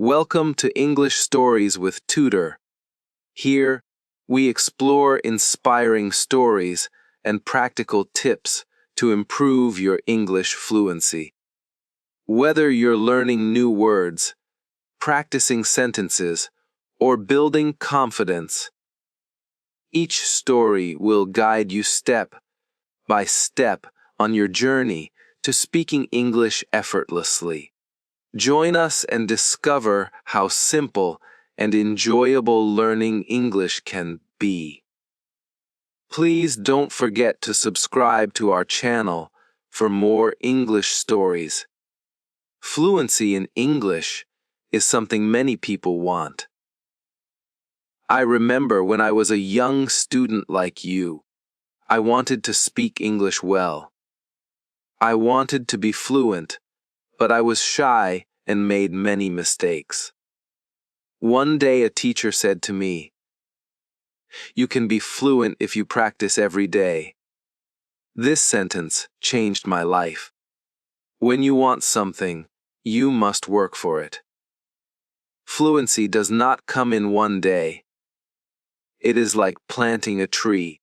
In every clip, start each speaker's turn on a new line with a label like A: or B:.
A: Welcome to English Stories with Tutor. Here, we explore inspiring stories and practical tips to improve your English fluency. Whether you're learning new words, practicing sentences, or building confidence, each story will guide you step by step on your journey to speaking English effortlessly. Join us and discover how simple and enjoyable learning English can be. Please don't forget to subscribe to our channel for more English stories. Fluency in English is something many people want. I remember when I was a young student like you, I wanted to speak English well. I wanted to be fluent, but I was shy and made many mistakes. One day a teacher said to me, "You can be fluent if you practice every day." This sentence changed my life. When you want something, you must work for it. Fluency does not come in one day. It is like planting a tree.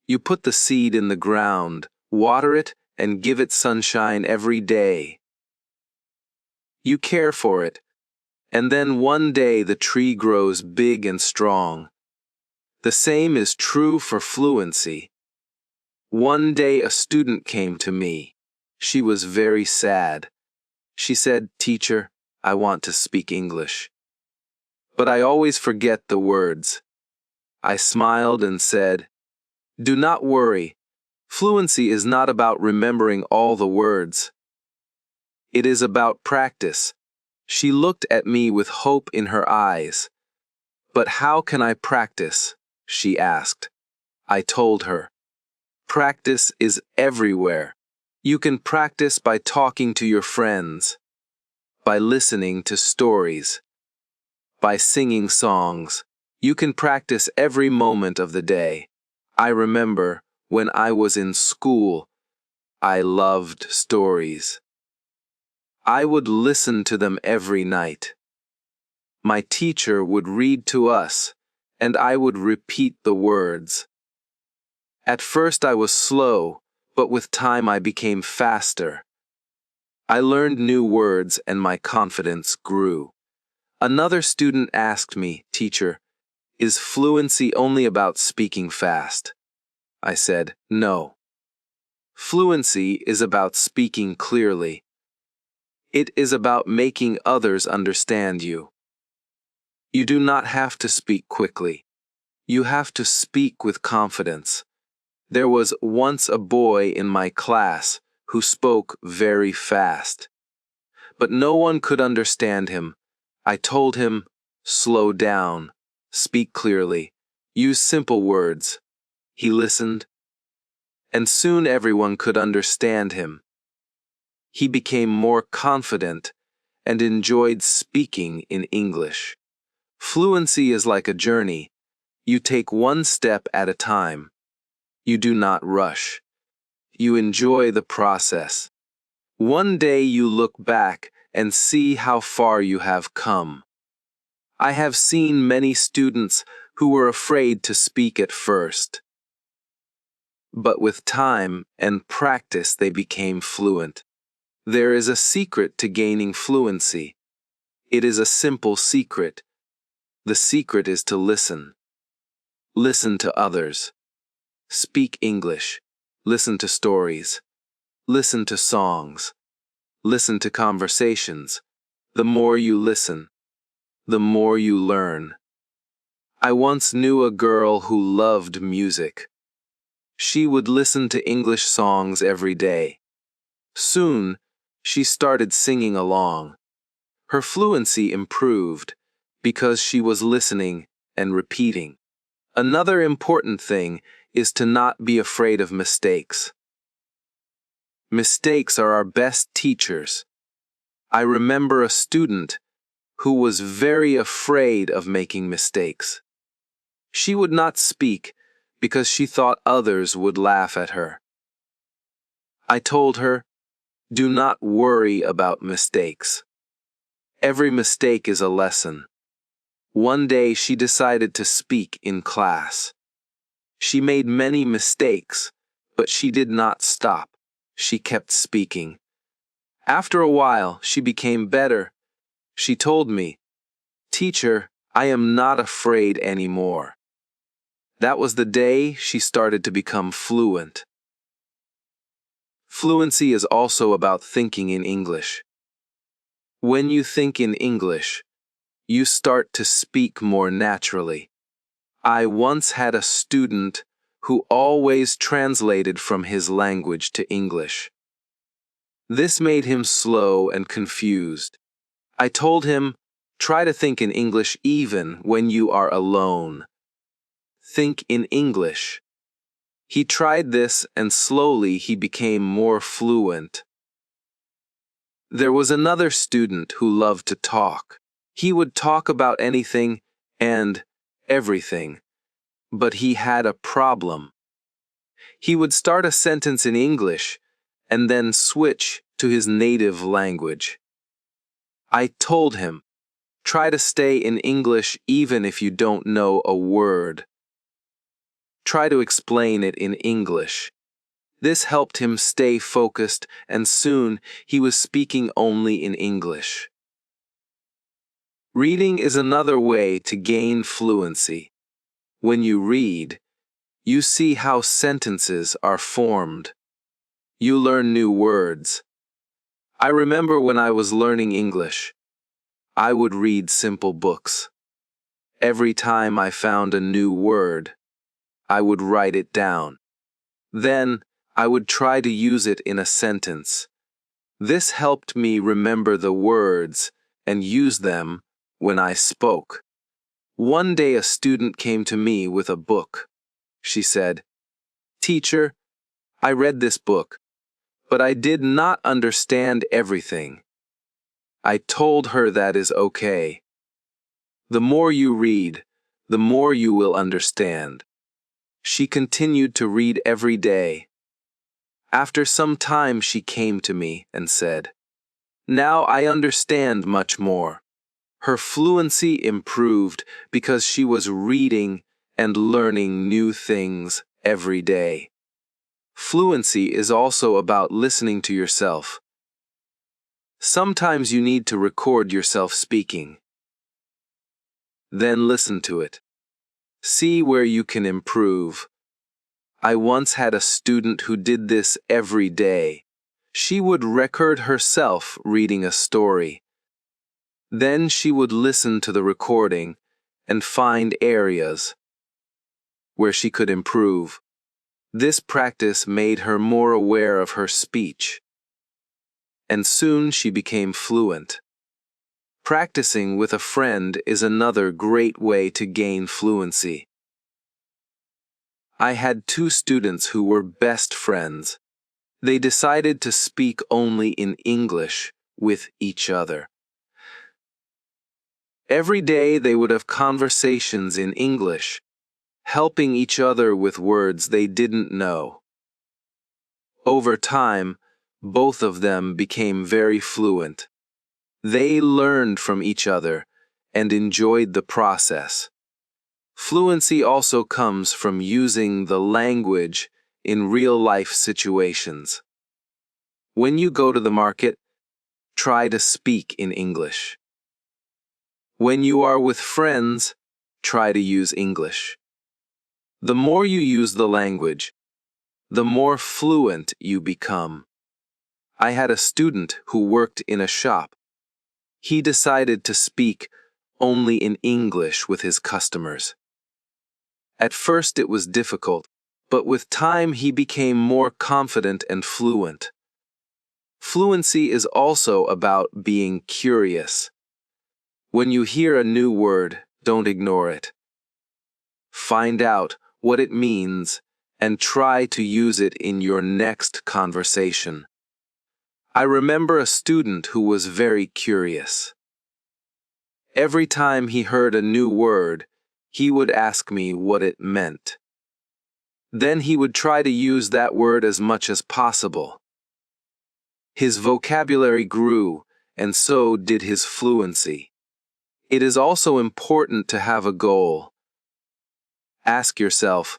A: You put the seed in the ground, water it, and give it sunshine every day. You care for it, and then one day the tree grows big and strong. The same is true for fluency. One day a student came to me. She was very sad. She said, "Teacher, I want to speak English, but I always forget the words." I smiled and said, "Do not worry. Fluency is not about remembering all the words. It is about practice." She looked at me with hope in her eyes. "But how can I practice?" she asked. I told her, "Practice is everywhere. You can practice by talking to your friends, by listening to stories, by singing songs. You can practice every moment of the day." I remember when I was in school, I loved stories. I would listen to them every night. My teacher would read to us, and I would repeat the words. At first I was slow, but with time I became faster. I learned new words and my confidence grew. Another student asked me, "Teacher, is fluency only about speaking fast?" I said, "No. Fluency is about speaking clearly. It is about making others understand you. You do not have to speak quickly. You have to speak with confidence." There was once a boy in my class who spoke very fast, but no one could understand him. I told him, "Slow down, speak clearly, use simple words." He listened, and soon everyone could understand him. He became more confident and enjoyed speaking in English. Fluency is like a journey. You take one step at a time. You do not rush. You enjoy the process. One day you look back and see how far you have come. I have seen many students who were afraid to speak at first, but with time and practice they became fluent. There is a secret to gaining fluency. It is a simple secret. The secret is to listen. Listen to others. Speak English. Listen to stories. Listen to songs. Listen to conversations. The more you listen, the more you learn. I once knew a girl who loved music. She would listen to English songs every day. Soon, she started singing along. Her fluency improved because she was listening and repeating. Another important thing is to not be afraid of mistakes. Mistakes are our best teachers. I remember a student who was very afraid of making mistakes. She would not speak because she thought others would laugh at her. I told her, "Do not worry about mistakes. Every mistake is a lesson. One day she decided to speak in class. She made many mistakes, but she did not stop. She kept speaking. After a while, she became better. She told me, "Teacher, I am not afraid anymore." That was the day she started to become fluent. Fluency is also about thinking in English. When you think in English, you start to speak more naturally. I once had a student who always translated from his language to English. This made him slow and confused. I told him, "Try to think in English even when you are alone. Think in English." He tried this and slowly he became more fluent. There was another student who loved to talk. He would talk about anything and everything, but he had a problem. He would start a sentence in English and then switch to his native language. I told him, "Try to stay in English even if you don't know a word. Try to explain it in English." This helped him stay focused, and soon he was speaking only in English. Reading is another way to gain fluency. When you read, you see how sentences are formed. You learn new words. I remember when I was learning English, I would read simple books. Every time I found a new word, I would write it down. Then, I would try to use it in a sentence. This helped me remember the words and use them when I spoke. One day a student came to me with a book. She said, "Teacher, I read this book, but I did not understand everything." I told her that is okay. The more you read, the more you will understand. She continued to read every day. After some time she came to me and said, "Now I understand much more." Her fluency improved because she was reading and learning new things every day. Fluency is also about listening to yourself. Sometimes you need to record yourself speaking. Then listen to it. See where you can improve. I once had a student who did this every day. She would record herself reading a story. Then she would listen to the recording and find areas where she could improve. This practice made her more aware of her speech, and soon she became fluent. Practicing with a friend is another great way to gain fluency. I had two students who were best friends. They decided to speak only in English with each other. Every day they would have conversations in English, helping each other with words they didn't know. Over time, both of them became very fluent. They learned from each other and enjoyed the process. Fluency also comes from using the language in real-life situations. When you go to the market, try to speak in English. When you are with friends, try to use English. The more you use the language, the more fluent you become. I had a student who worked in a shop. He decided to speak only in English with his customers. At first it was difficult, but with time he became more confident and fluent. Fluency is also about being curious. When you hear a new word, don't ignore it. Find out what it means and try to use it in your next conversation. I remember a student who was very curious. Every time he heard a new word, he would ask me what it meant. Then he would try to use that word as much as possible. His vocabulary grew, and so did his fluency. It is also important to have a goal. Ask yourself,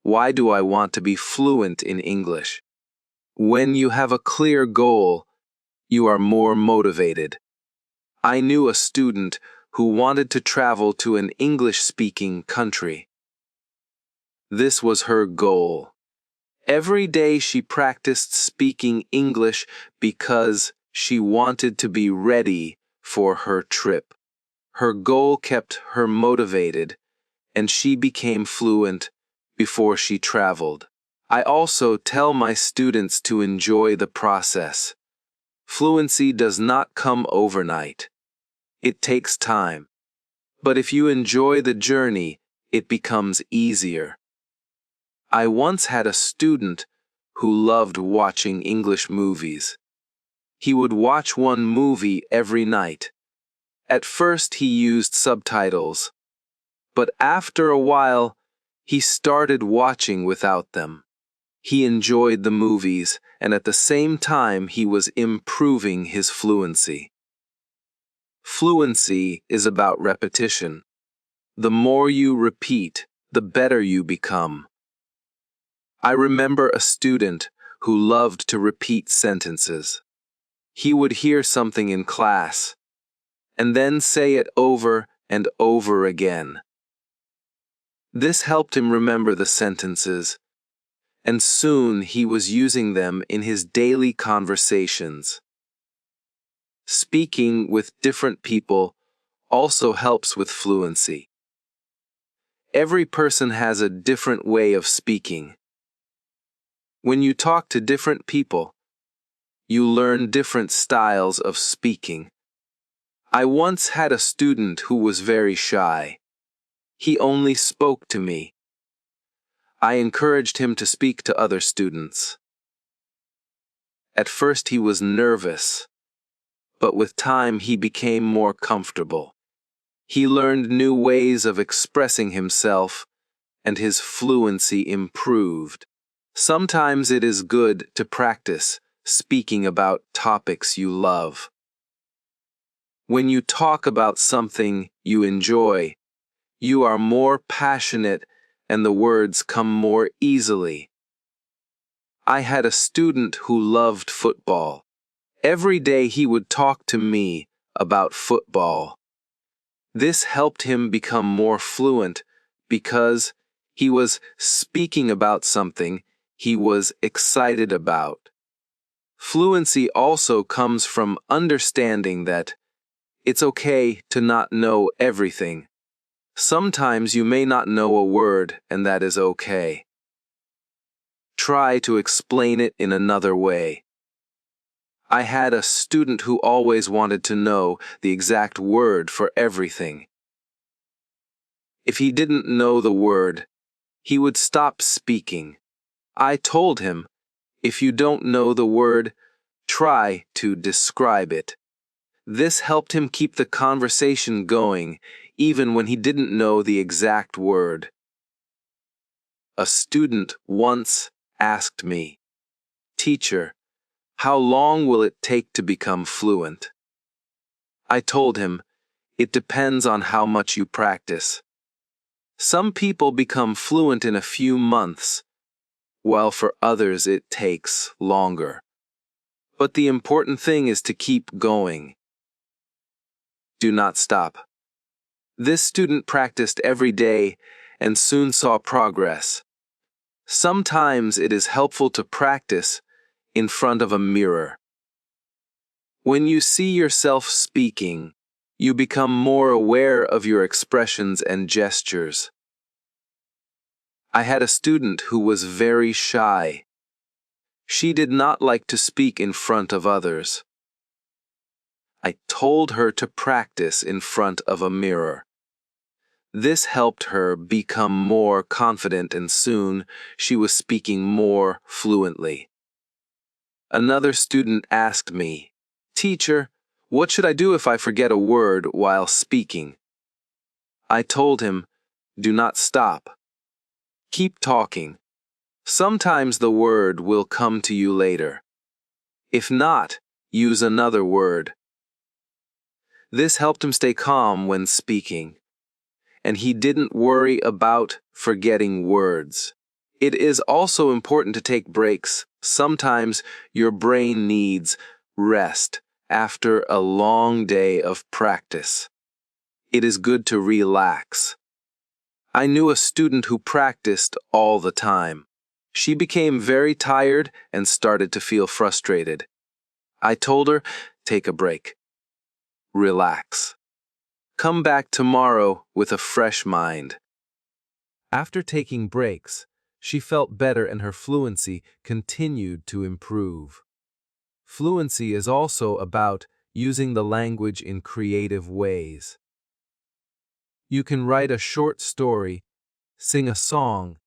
A: why do I want to be fluent in English? When you have a clear goal, you are more motivated. I knew a student who wanted to travel to an English-speaking country. This was her goal. Every day she practiced speaking English because she wanted to be ready for her trip. Her goal kept her motivated, and she became fluent before she traveled. I also tell my students to enjoy the process. Fluency does not come overnight. It takes time. But if you enjoy the journey, it becomes easier. I once had a student who loved watching English movies. He would watch one movie every night. At first he used subtitles, but after a while he started watching without them. He enjoyed the movies, and at the same time he was improving his fluency. Fluency is about repetition. The more you repeat, the better you become. I remember a student who loved to repeat sentences. He would hear something in class, and then say it over and over again. This helped him remember the sentences, and soon he was using them in his daily conversations. Speaking with different people also helps with fluency. Every person has a different way of speaking. When you talk to different people, you learn different styles of speaking. I once had a student who was very shy. He only spoke to me. I encouraged him to speak to other students. At first he was nervous, but with time he became more comfortable. He learned new ways of expressing himself, and his fluency improved. Sometimes it is good to practice speaking about topics you love. When you talk about something you enjoy, you are more passionate and the words come more easily. I had a student who loved football. Every day he would talk to me about football. This helped him become more fluent because he was speaking about something he was excited about. Fluency also comes from understanding that it's okay to not know everything. Sometimes you may not know a word, and that is okay. Try to explain it in another way. I had a student who always wanted to know the exact word for everything. If he didn't know the word, he would stop speaking. I told him, if you don't know the word, try to describe it. This helped him keep the conversation going, even when he didn't know the exact word. A student once asked me, "Teacher, how long will it take to become fluent?" I told him, it depends on how much you practice. Some people become fluent in a few months, while for others it takes longer. But the important thing is to keep going. Do not stop. This student practiced every day and soon saw progress. Sometimes it is helpful to practice in front of a mirror. When you see yourself speaking, you become more aware of your expressions and gestures. I had a student who was very shy. She did not like to speak in front of others. I told her to practice in front of a mirror. This helped her become more confident, and soon she was speaking more fluently. Another student asked me, "Teacher, what should I do if I forget a word while speaking?" I told him, do not stop. Keep talking. Sometimes the word will come to you later. If not, use another word. This helped him stay calm when speaking, and he didn't worry about forgetting words. It is also important to take breaks. Sometimes your brain needs rest after a long day of practice. It is good to relax. I knew a student who practiced all the time. She became very tired and started to feel frustrated. I told her, take a break. Relax. Come back tomorrow with a fresh mind. After taking breaks, she felt better and her fluency continued to improve. Fluency is also about using the language in creative ways. You can write a short story, sing a song,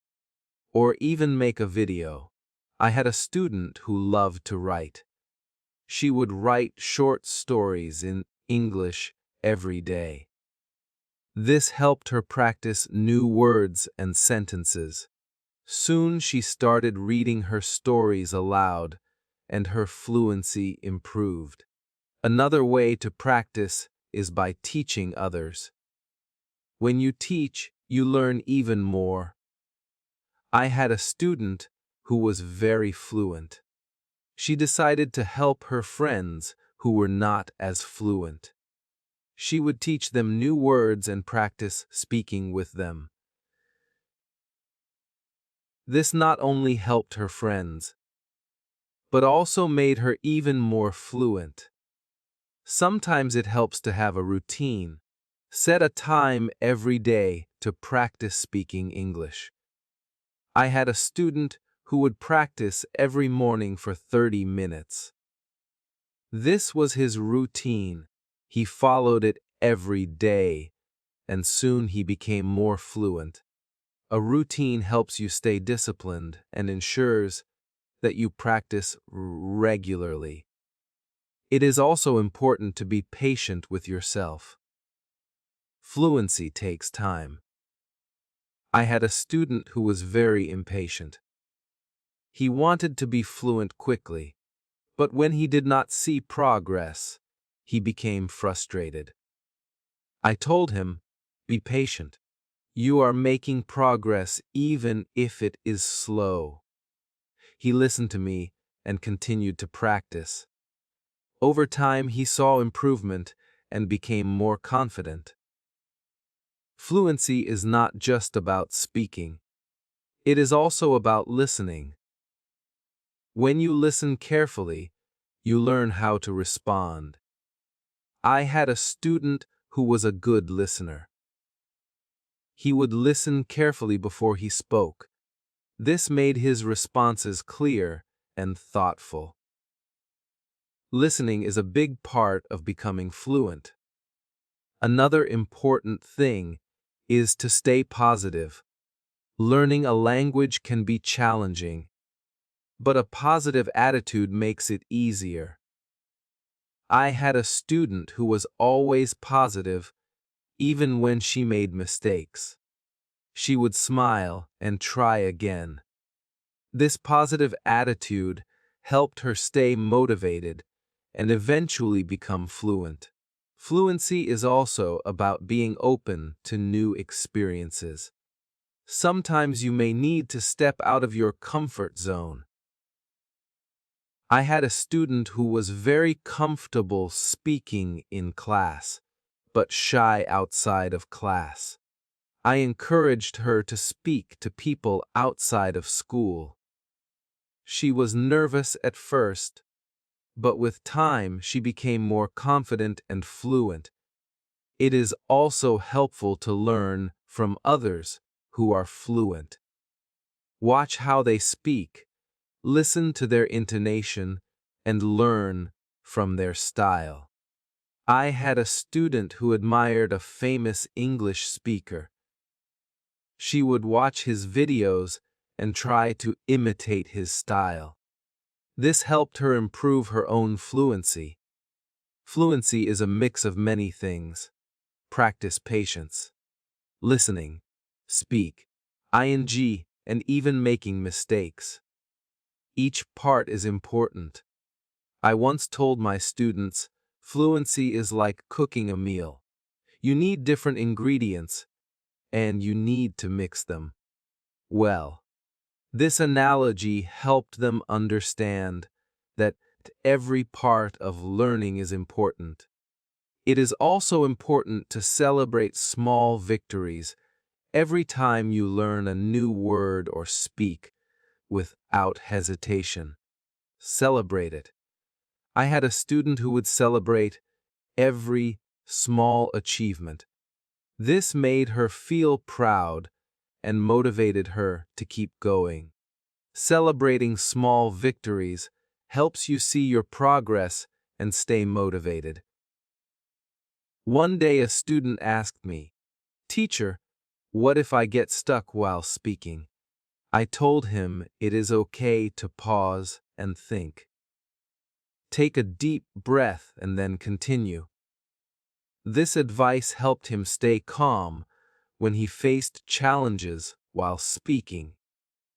A: or even make a video. I had a student who loved to write. She would write short stories in English every day. This helped her practice new words and sentences. Soon she started reading her stories aloud, and her fluency improved. Another way to practice is by teaching others. When you teach, you learn even more. I had a student who was very fluent. She decided to help her friends who were not as fluent. She would teach them new words and practice speaking with them. This not only helped her friends, but also made her even more fluent. Sometimes it helps to have a routine. Set a time every day to practice speaking English. I had a student who would practice every morning for 30 minutes. This was his routine. He followed it every day, and soon he became more fluent. A routine helps you stay disciplined and ensures that you practice regularly. It is also important to be patient with yourself. Fluency takes time. I had a student who was very impatient. He wanted to be fluent quickly, but when he did not see progress, he became frustrated. I told him, be patient. You are making progress even if it is slow. He listened to me and continued to practice. Over time, he saw improvement and became more confident. Fluency is not just about speaking. It is also about listening. When you listen carefully, you learn how to respond. I had a student who was a good listener. He would listen carefully before he spoke. This made his responses clear and thoughtful. Listening is a big part of becoming fluent. Another important thing is to stay positive. Learning a language can be challenging, but a positive attitude makes it easier. I had a student who was always positive, even when she made mistakes. She would smile and try again. This positive attitude helped her stay motivated and eventually become fluent. Fluency is also about being open to new experiences. Sometimes you may need to step out of your comfort zone. I had a student who was very comfortable speaking in class, but shy outside of class. I encouraged her to speak to people outside of school. She was nervous at first, but with time she became more confident and fluent. It is also helpful to learn from others who are fluent. Watch how they speak, listen to their intonation, and learn from their style. I had a student who admired a famous English speaker. She would watch his videos and try to imitate his style. This helped her improve her own fluency. Fluency is a mix of many things. Practice patience, listening, speak, ing, and even making mistakes. Each part is important. I once told my students, Fluency is like cooking a meal. You need different ingredients, and you need to mix them well. This analogy helped them understand that every part of learning is important. It is also important to celebrate small victories every time you learn a new word or speak without hesitation. Celebrate it. I had a student who would celebrate every small achievement. This made her feel proud and motivated her to keep going. Celebrating small victories helps you see your progress and stay motivated. One day a student asked me, "Teacher, what if I get stuck while speaking?" I told him it is okay to pause and think. Take a deep breath and then continue. This advice helped him stay calm when he faced challenges while speaking.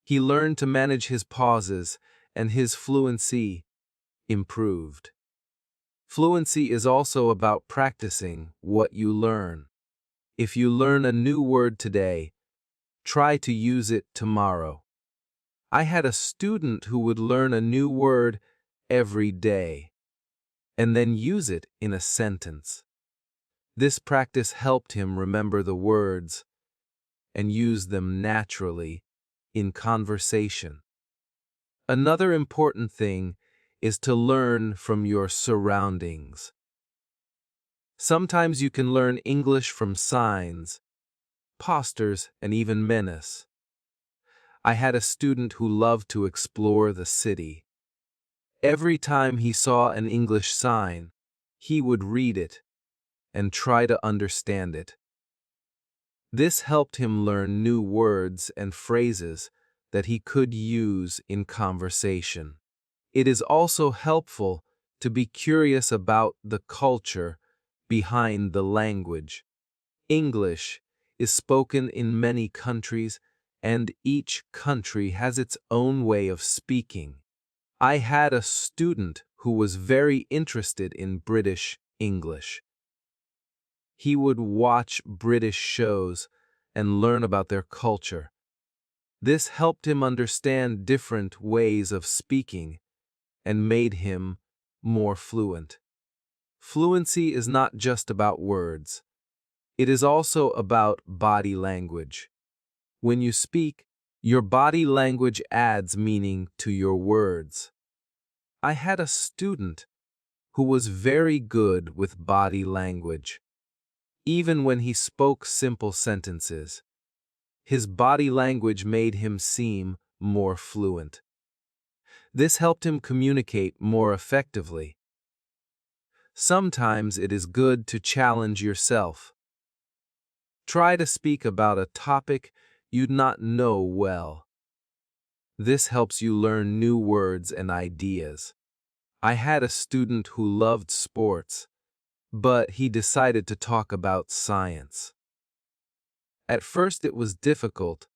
A: He learned to manage his pauses, and his fluency improved. Fluency is also about practicing what you learn. If you learn a new word today, try to use it tomorrow. I had a student who would learn a new word every day and then use it in a sentence. This practice helped him remember the words and use them naturally in conversation. Another important thing is to learn from your surroundings. Sometimes you can learn English from signs, posters, and even menace. I had a student who loved to explore the city. Every time he saw an English sign, he would read it and try to understand it. This helped him learn new words and phrases that he could use in conversation. It is also helpful to be curious about the culture behind the language. English is spoken in many countries, and each country has its own way of speaking. I had a student who was very interested in British English. He would watch British shows and learn about their culture. This helped him understand different ways of speaking and made him more fluent. Fluency is not just about words. It is also about body language. When you speak, your body language adds meaning to your words. I had a student who was very good with body language. Even when he spoke simple sentences, his body language made him seem more fluent. This helped him communicate more effectively. Sometimes it is good to challenge yourself. Try to speak about a topic you do not know well. This helps you learn new words and ideas. I had a student who loved sports, but he decided to talk about science. At first it was difficult,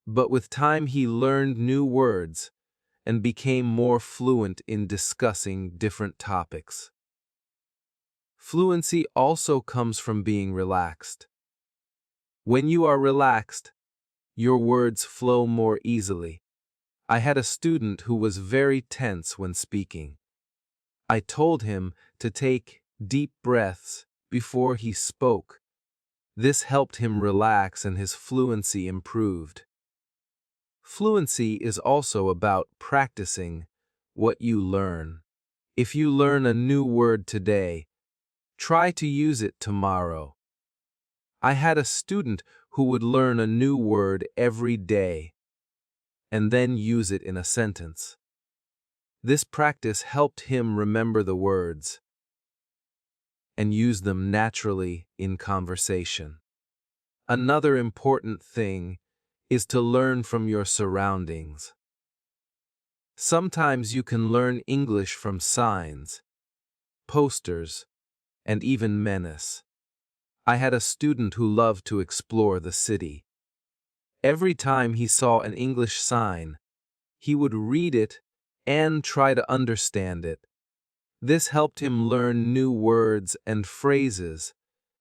A: but with time he learned new words and became more fluent in discussing different topics. Fluency also comes from being relaxed. When you are relaxed, your words flow more easily. I had a student who was very tense when speaking. I told him to take deep breaths before he spoke. This helped him relax and his fluency improved. Fluency is also about practicing what you learn. If you learn a new word today, try to use it tomorrow. I had a student who would learn a new word every day and then use it in a sentence. This practice helped him remember the words and use them naturally in conversation. Another important thing is to learn from your surroundings. Sometimes you can learn English from signs, posters, and even menace. I had a student who loved to explore the city. Every time he saw an English sign, he would read it and try to understand it. This helped him learn new words and phrases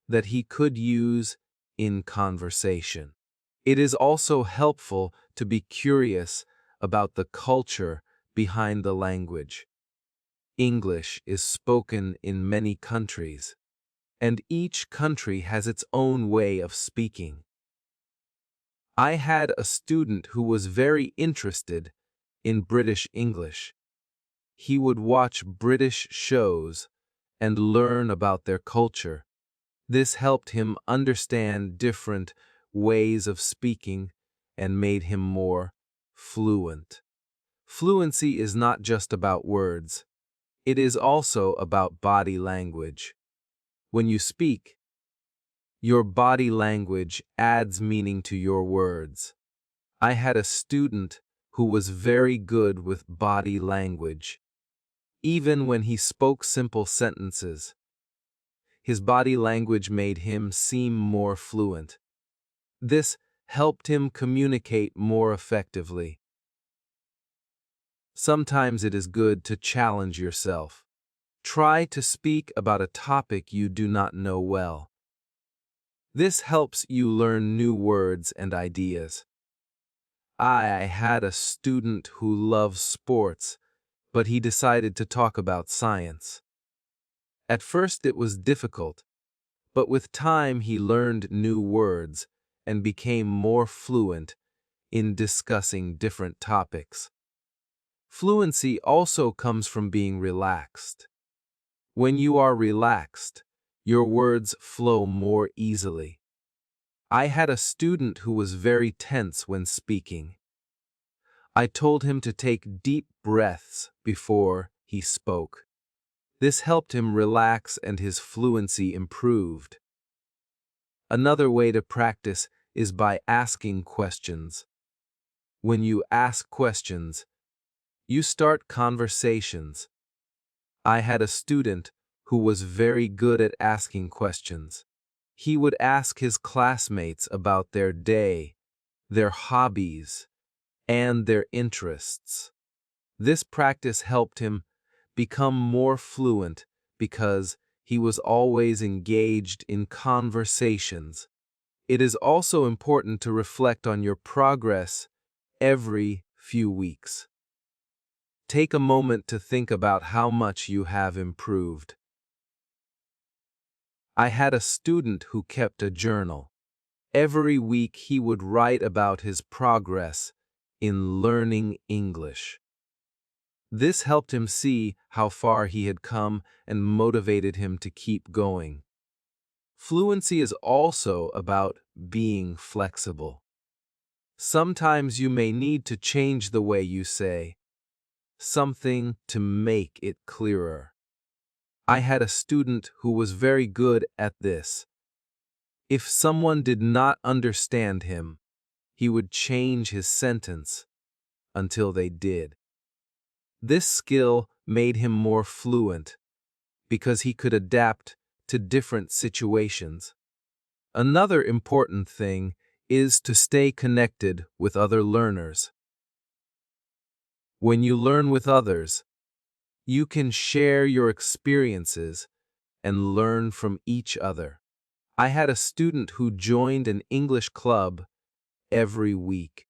A: that he could use in conversation. It is also helpful to be curious about the culture behind the language. English is spoken in many countries, and each country has its own way of speaking. I had a student who was very interested in British English. He would watch British shows and learn about their culture. This helped him understand different ways of speaking and made him more fluent. Fluency is not just about words. It is also about body language. When you speak, your body language adds meaning to your words. I had a student who was very good with body language. Even when he spoke simple sentences, his body language made him seem more fluent. This helped him communicate more effectively. Sometimes it is good to challenge yourself. Try to speak about a topic you do not know well. This helps you learn new words and ideas. I had a student who loves sports, but he decided to talk about science. At first it was difficult, but with time he learned new words and became more fluent in discussing different topics. Fluency also comes from being relaxed. When you are relaxed, your words flow more easily. I had a student who was very tense when speaking. I told him to take deep breaths before he spoke. This helped him relax and his fluency improved. Another way to practice is by asking questions. When you ask questions, you start conversations. I had a student who was very good at asking questions. He would ask his classmates about their day, their hobbies, and their interests. This practice helped him become more fluent because he was always engaged in conversations. It is also important to reflect on your progress every few weeks. Take a moment to think about how much you have improved. I had a student who kept a journal. Every week he would write about his progress in learning English. This helped him see how far he had come and motivated him to keep going. Fluency is also about being flexible. Sometimes you may need to change the way you say something to make it clearer. I had a student who was very good at this. If someone did not understand him, he would change his sentence until they did. This skill made him more fluent because he could adapt to different situations. Another important thing is to stay connected with other learners. When you learn with others, you can share your experiences and learn from each other. I had a student who joined an English club every week.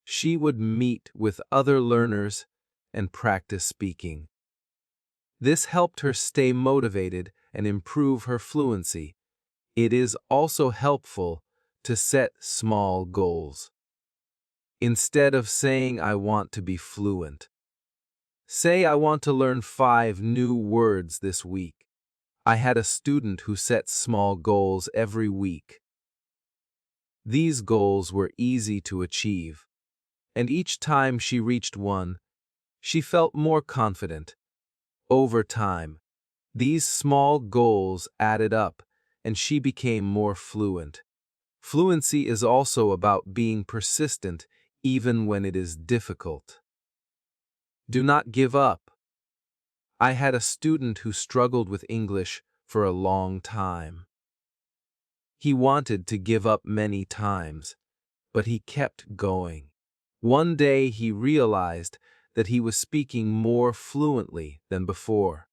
A: She would meet with other learners and practice speaking. This helped her stay motivated and improve her fluency. It is also helpful to set small goals. Instead of saying, "I want to be fluent," say, "I want to learn 5 new words this week." I had a student who set small goals every week. These goals were easy to achieve, and each time she reached one, she felt more confident. Over time, these small goals added up, and she became more fluent. Fluency is also about being persistent even when it is difficult. Do not give up. I had a student who struggled with English for a long time. He wanted to give up many times, but he kept going. One day he realized that he was speaking more fluently than before.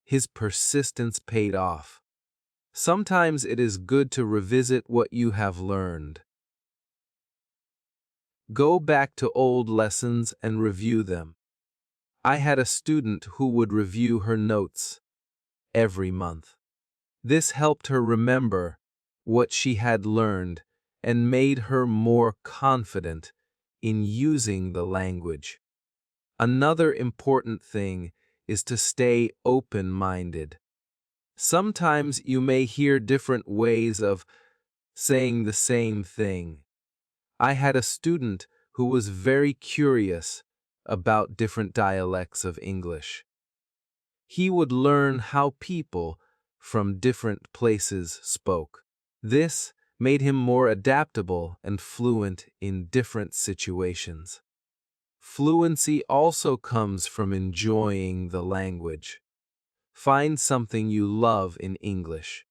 A: His persistence paid off. Sometimes it is good to revisit what you have learned. Go back to old lessons and review them. I had a student who would review her notes every month. This helped her remember what she had learned and made her more confident in using the language. Another important thing is to stay open-minded. Sometimes you may hear different ways of saying the same thing. I had a student who was very curious about different dialects of English. He would learn how people from different places spoke. This made him more adaptable and fluent in different situations. Fluency also comes from enjoying the language. Find something you love in English,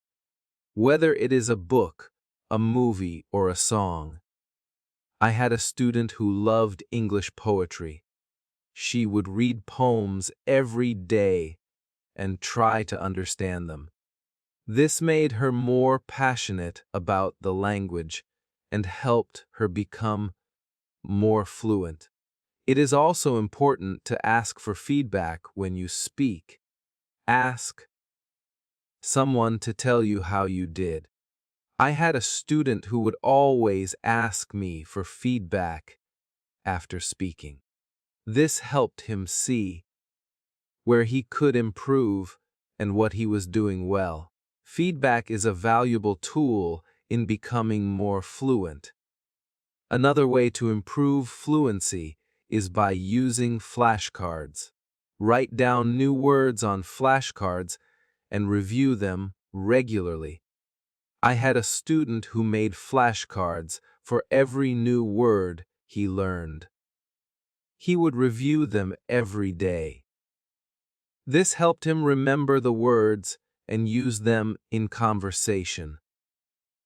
A: whether it is a book, a movie, or a song. I had a student who loved English poetry. She would read poems every day and try to understand them. This made her more passionate about the language and helped her become more fluent. It is also important to ask for feedback when you speak. Ask someone to tell you how you did. I had a student who would always ask me for feedback after speaking. This helped him see where he could improve and what he was doing well. Feedback is a valuable tool in becoming more fluent. Another way to improve fluency is by using flashcards. Write down new words on flashcards and review them regularly. I had a student who made flashcards for every new word he learned. He would review them every day. This helped him remember the words and use them in conversation.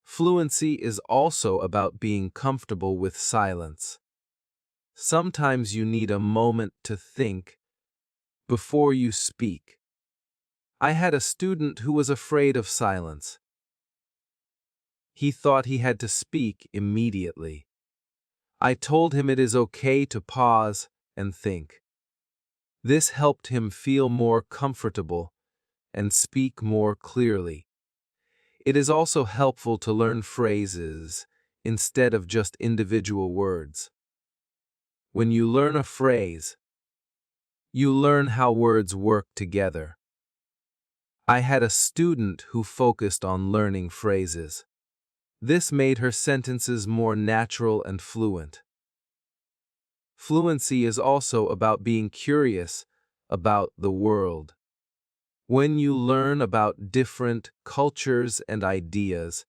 A: Fluency is also about being comfortable with silence. Sometimes you need a moment to think before you speak. I had a student who was afraid of silence. He thought he had to speak immediately. I told him it is okay to pause and think. This helped him feel more comfortable and speak more clearly. It is also helpful to learn phrases instead of just individual words. When you learn a phrase, you learn how words work together. I had a student who focused on learning phrases. This made her sentences more natural and fluent. Fluency is also about being curious about the world. When you learn about different cultures and ideas,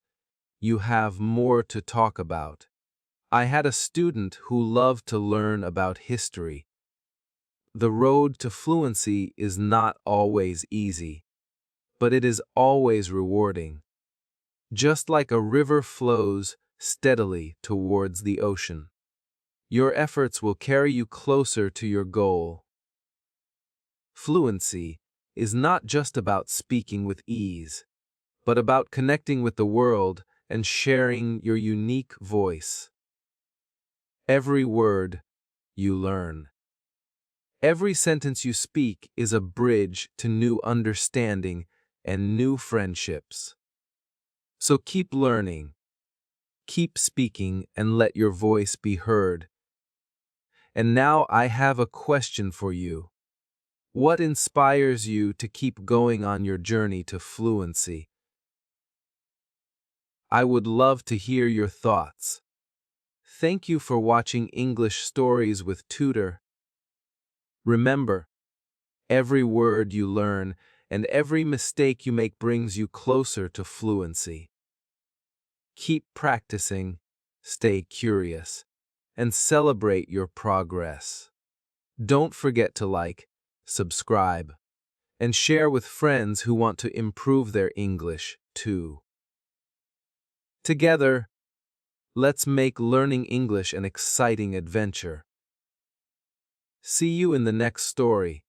A: you have more to talk about. I had a student who loved to learn about history. The road to fluency is not always easy, but it is always rewarding. Just like a river flows steadily towards the ocean, your efforts will carry you closer to your goal. Fluency is not just about speaking with ease, but about connecting with the world and sharing your unique voice. Every word you learn, every sentence you speak is a bridge to new understanding and new friendships. So keep learning, keep speaking, and let your voice be heard. And now I have a question for you. What inspires you to keep going on your journey to fluency? I would love to hear your thoughts. Thank you for watching English Stories with Tutor. Remember, every word you learn and every mistake you make brings you closer to fluency. Keep practicing, stay curious, and celebrate your progress. Don't forget to like, subscribe, and share with friends who want to improve their English too. Together, let's make learning English an exciting adventure. See you in the next story.